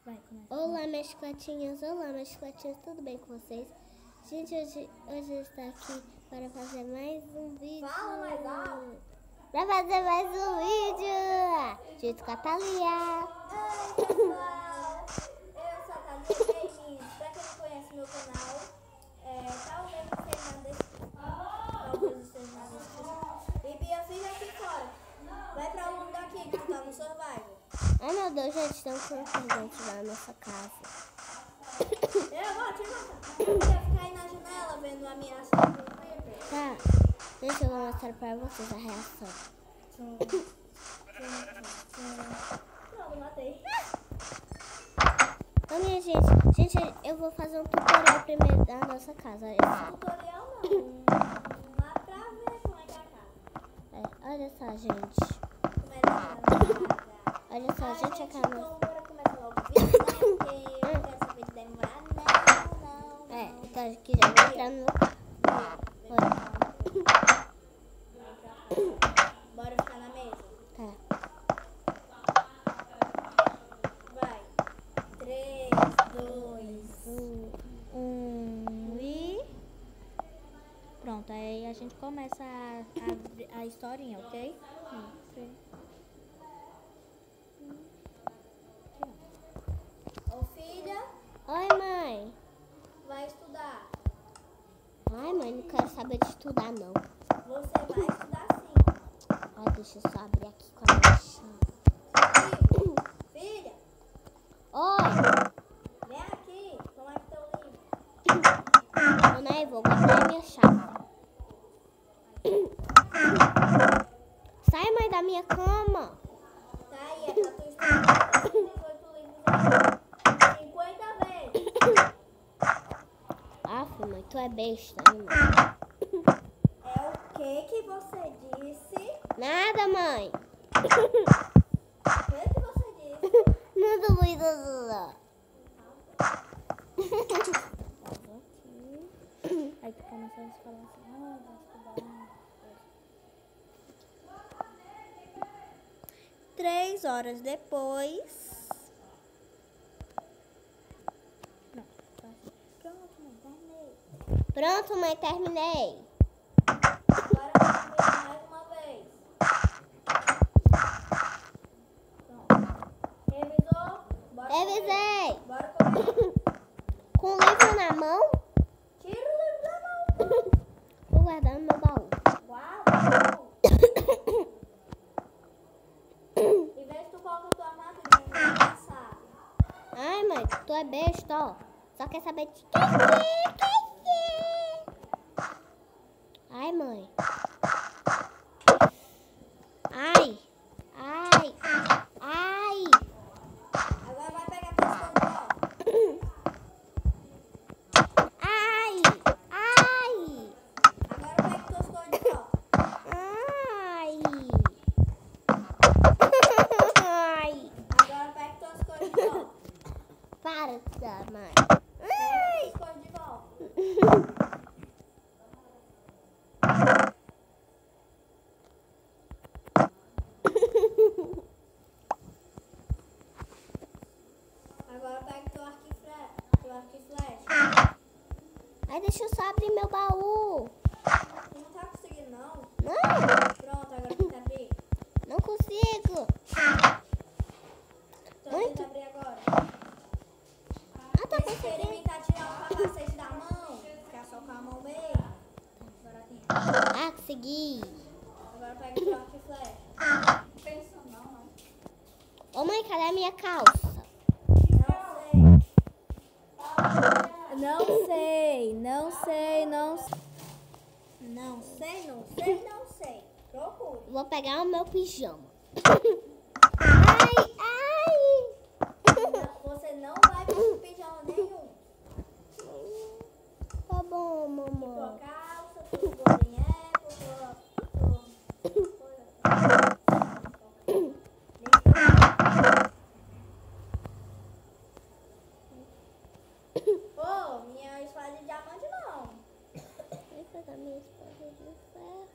Vai, começa. Olá, minhas chicletinhas. Olá, minhas chicletinhas. Tudo bem com vocês? Gente, hoje está aqui para fazer mais um vídeo. Fala mais alto. Para fazer mais um vídeo. Junto com a Thalia. Oi, pessoal. Eu sou a Thalia Games. Pra quem não conhece meu canal, talvez esteja na descrição. E Bia, fica aqui fora. Vai pra onde daqui que tu tá no survival. Ai, meu Deus, gente, tem um presente lá na nossa casa. Eu vou te matar. Eu ia ficar aí na janela vendo a minha ação do Creeper. Tá, deixa eu mostrar pra vocês a reação. Pronto, matei. Então, minha gente, eu vou fazer um tutorial primeiro da nossa casa. Tutorial não. Mas pra ver como é que é a casa. Olha só, gente. Como é que é a casa. Olha só, gente, a casa. Então bora começar logo o vídeo, né? Porque eu não quero saber de demorar, não. Então aqui já vou entrar no carro. Bora ficar na mesa. Tá. Vai. 3, 2, 1 e... Pronto, aí a gente começa a historinha, ok? Ô filha, Oi, mãe. vai estudar. Ai, mãe, não quero saber de estudar, não. Você vai estudar sim. Ai, deixa eu só abrir aqui com a minha chave. Filha, Oi. vem aqui. Como é que teu livro? Dona Eva, vou guardar a minha chave. Sai, mãe, da minha cama. Tá aí, é pra tu estudar 18 livros aí. 50 vezes. Aff, mãe, tu é besta, hein, mãe? É o que você disse? Nada, mãe. O que você disse? Não tô muito azul. Aí tu começa a falar assim, vai estudar. 3 horas depois. Pronto, mãe, terminei. Agora vamos ver mais uma vez. Pronto. Revisou? Bora Revisei. comer. Bora comer. Com o livro na mão, Tira o livro da mão. vou guardar no meu baú. Uau. E vê se tu coloca tua máquina no passar. Ai, mãe, tu é besta, ó. Só quer saber de... Ai, mãe. Ai. Ai. Ai. Agora vai pegar tua escova. Ai. Ai. Agora pega tua escova de volta. Ai. Ai. Agora pega tua escova de volta. Para, mãe. Pega tua escova de volta. Agora pega teu arco e flecha. Ai, deixa eu só abrir meu baú. Tu não tá conseguindo, não? Não, Pronto, agora tenta abrir. não consigo. Então tenta abrir agora. Ah, tá Esse conseguindo. experimentar tirar o capacete da mão. Ficar só com a mão meio. Agora tenta. Ah, consegui. Agora pega teu arco e flecha. Pensa não. Ô, mãe, cadê a minha calça? Não sei. Não sei. Procure. Vou pegar o meu pijama. Ai, ai. Você não vai com pijama nenhum. Tá bom, Tua mamãe. calça, tua bolinha, Pô, minha espada de diamante não. Vou pegar minha espada de ferro.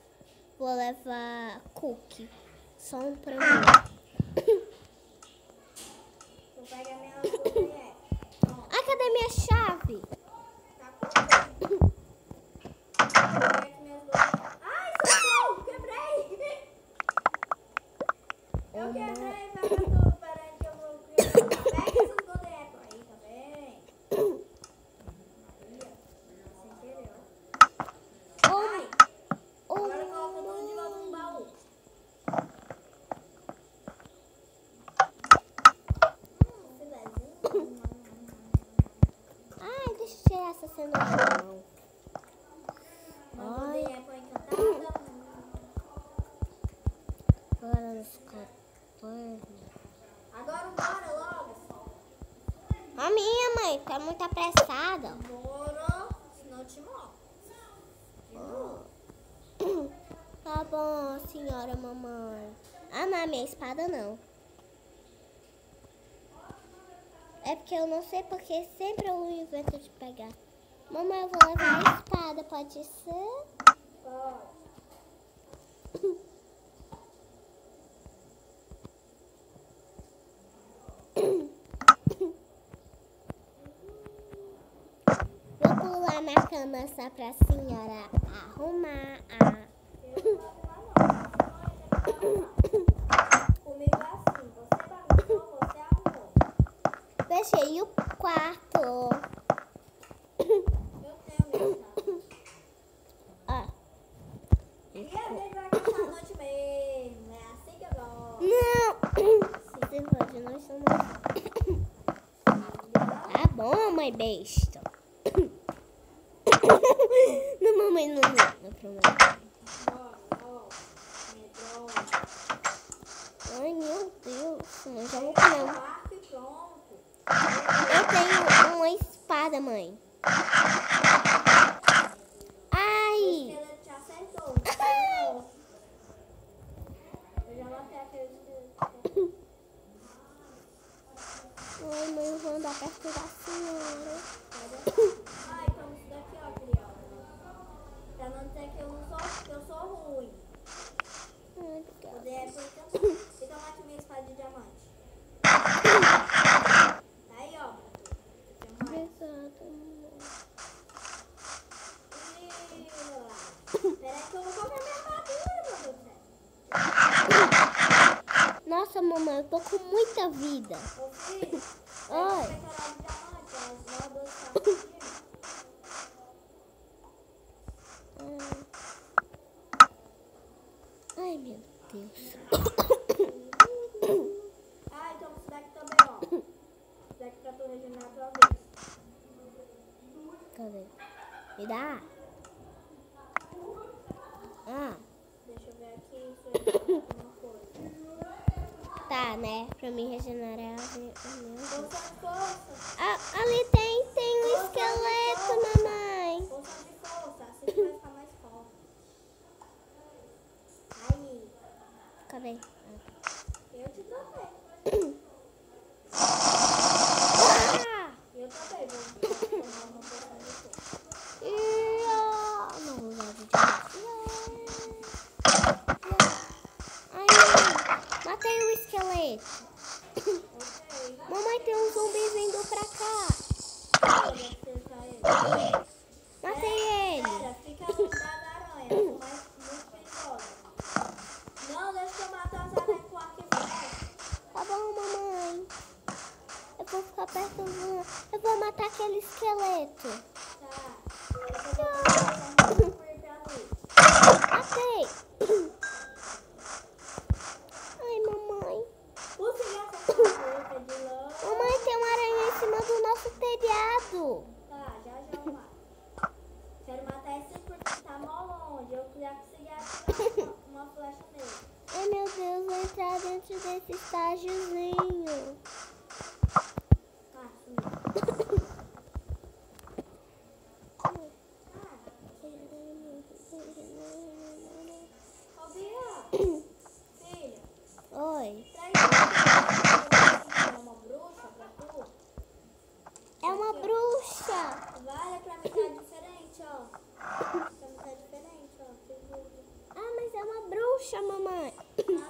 Vou levar cookie. Só um pra mim. Tu pega minha Golden Ai, cadê minha chave? Tá comigo. Peguei aqui minhas Golden. Ai, socorro! Quebrei! Eu quebrei, pega tudo. Pera aí que eu vou criar. Pega essas Golden Apple aí, tá bem? Maria, sem querer, ó. Ai! Agora coloca tudo de volta no baú. Filézinho. Ai, deixa eu tirar essa cenoura da mão. Uma Golden Apple encantada. Agora nos contornos. Agora bora logo. A minha mãe tá muito apressada. Bora, senão eu te morro. De novo. Tá bom, senhora mamãe. Ah, não, minha espada não. É porque eu não sei porque sempre eu invento de pegar. Mamãe, eu vou levar a espada, pode ser? Pode. Vou pular na cama só pra senhora arrumar a... Eu não vou arrumar, não. Comigo é assim. Você bagunçou, você arrumou. Fechei o quarto. Eu tenho minha chave. Ó. E a gente vai cantar a noite mesmo. É assim que eu gosto. Não! Você pode, nós somos... Tá bom, mãe besta. Não, mamãe, não prometo. Ó, medrosa. Ai, meu Deus. Eu já vou Pega comer. o arco e pronto. Eu tenho uma espada, mãe. O Ai! esqueleto te acertou. Acertou. Eu já matei aquele esqueleto. Ai, mãe, eu vou andar perto da senhora. Ai, toma isso daqui, ó, criança. Pra não dizer que eu sou ruim. Ai, Poder é por encantar. E toma aqui minha espada de diamante. Tá aí, ó. Tem mais. obrigada, mamãe. Ih, lá. Peraí que eu vou colocar minha armadura, meu Deus do céu. Nossa, mamãe, eu tô com muita vida. Ô, filho. Oi. Pega esse peitoral de diamante, ó. As modas estão aqui. Ai, meu Deus. Ai, toma isso daqui também, ó. Isso daqui pra tu regenerar a tua vez. Cadê? Me dá. Ah, Deixa eu ver aqui se eu encontro alguma coisa. tá, né? Pra me regenerar. Meu Deus. Poção de força. Ah, ali tem um esqueleto, mamãe. Poção de força. Assim que vai ficar mais forte. Aí. Cadê? Eu te também. Ah! Eu também vou tomar uma poção de força. Não vou usar de Ai, mãe. Matei o esqueleto. Ok. Mamãe, tem um zumbi vindo pra cá. Eu vou acertar ele. Matei ele. Pera, fica longe das aranhas. São muito perigosas. Não, deixa eu matar as aranhas com arco e flecha. Tá bom, mamãe. Eu vou ficar perto do... Eu vou matar aquele esqueleto. Tá. Eu vou matar pra luz. Matei. Ai, mamãe. Consegui acertar a boca de lã. Mamãe, tem uma aranha em cima do nosso telhado. Tá, já eu mato. Quero matar esse porque tá mó longe. Eu já consegui atirar uma flecha nele. Ai, meu Deus, vou entrar dentro desse estágiozinho. Ah, sumiu. Ô, Bia. Filha. Oi. É uma bruxa pra tu? É uma bruxa. Vale, pra mim tá diferente, ó. Pra mim tá diferente, ó. Ah, mas é uma bruxa, mamãe. Ah,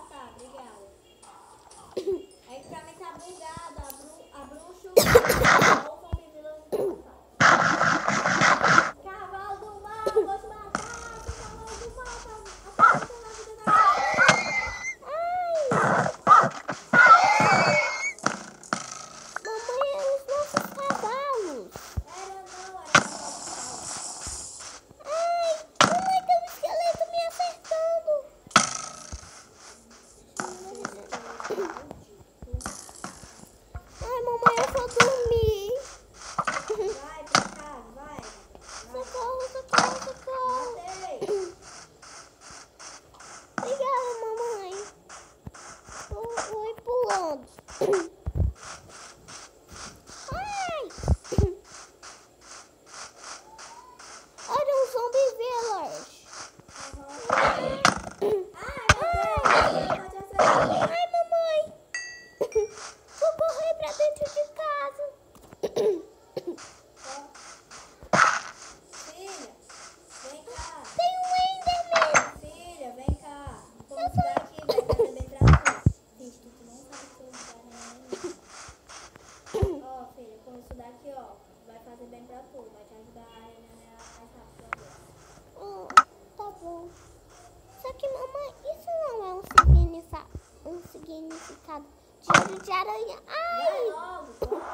tá, obrigada. É que pra mim tá bugada, a vou dormir. Vai pra cá, vai. Socorro, socorro, socorro. Matei. Obrigada, mamãe. Oi, pulando. Ai! Olha um zombie village. Ai, mamãe. Vou correr pra dentro de casa. Filha, vem cá. Tem um Enderman. Filha, vem cá. Como isso daqui vai fazer bem pra tu? Vixe, tu não sabe que eu não nem. Ó, filha, com isso daqui, ó, vai fazer bem pra tu. Vai te ajudar a regenerar mais rápido também. Tá bom. Só que, mamãe, isso não é um significado de olho de aranha. Vai Ai! logo, corre.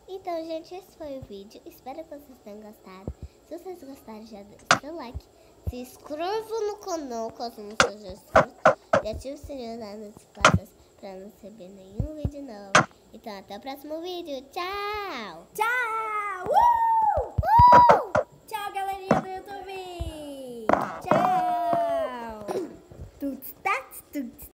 Então, gente, esse foi o vídeo. Espero que vocês tenham gostado. Se vocês gostaram, já deixe seu like. Se inscreva no canal, caso não seja inscrito. E ative o sininho das notificações para não receber nenhum vídeo novo. Então, até o próximo vídeo. Tchau! Tchau!